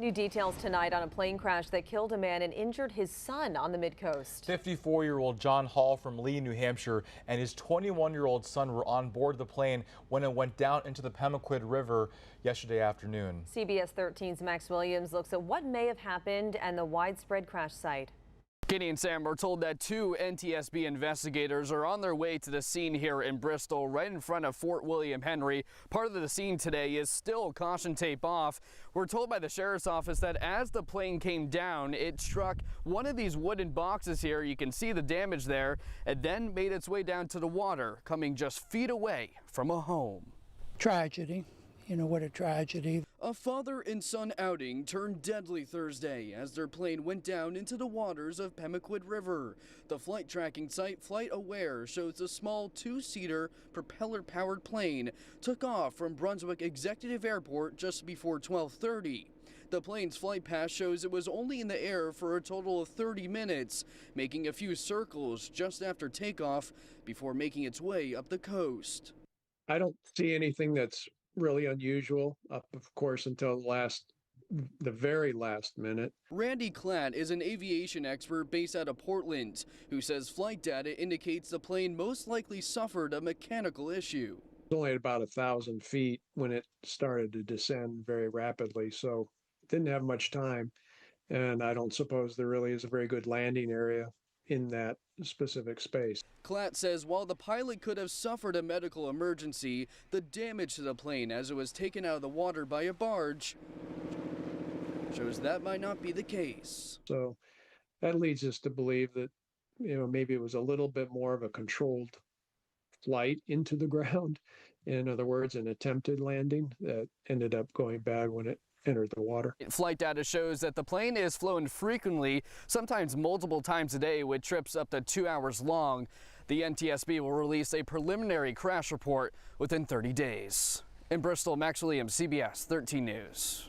New details tonight on a plane crash that killed a man and injured his son on the mid-coast. 54-year-old John Hall from Lee, New Hampshire, and his 21-year-old son were on board the plane when it went down into the Pemaquid River yesterday afternoon. CBS 13's Max Williams looks at what may have happened and the widespread crash site. Katie and Sam are told that two NTSB investigators are on their way to the scene here in Bristol, right in front of Fort William Henry. Part of the scene today is still caution tape off. We're told by the sheriff's office that as the plane came down, it struck one of these wooden boxes here. You can see the damage there, and then made its way down to the water, coming just feet away from a home. Tragedy. You know, what a tragedy. A father and son outing turned deadly Thursday as their plane went down into the waters of Pemaquid River. The flight tracking site Flight Aware shows a small two-seater propeller-powered plane took off from Brunswick Executive Airport just before 12:30. The plane's flight path shows it was only in the air for a total of 30 minutes, making a few circles just after takeoff before making its way up the coast. I don't see anything that's really unusual, up of course until the very last minute. Randy Klatt is an aviation expert based out of Portland who says flight data indicates the plane most likely suffered a mechanical issue. It's only at about 1,000 feet when it started to descend very rapidly, so it didn't have much time, and I don't suppose there really is a very good landing area in that specific space. Klatt says while the pilot could have suffered a medical emergency, the damage to the plane as it was taken out of the water by a barge shows that might not be the case. So that leads us to believe that, you know, maybe it was a little bit more of a controlled flight into the ground. In other words, an attempted landing that ended up going bad when it entered the water. Flight data shows that the plane is flown frequently, sometimes multiple times a day, with trips up to 2 hours long. The NTSB will release a preliminary crash report within 30 days. In Bristol, Max Williams, CBS 13 News.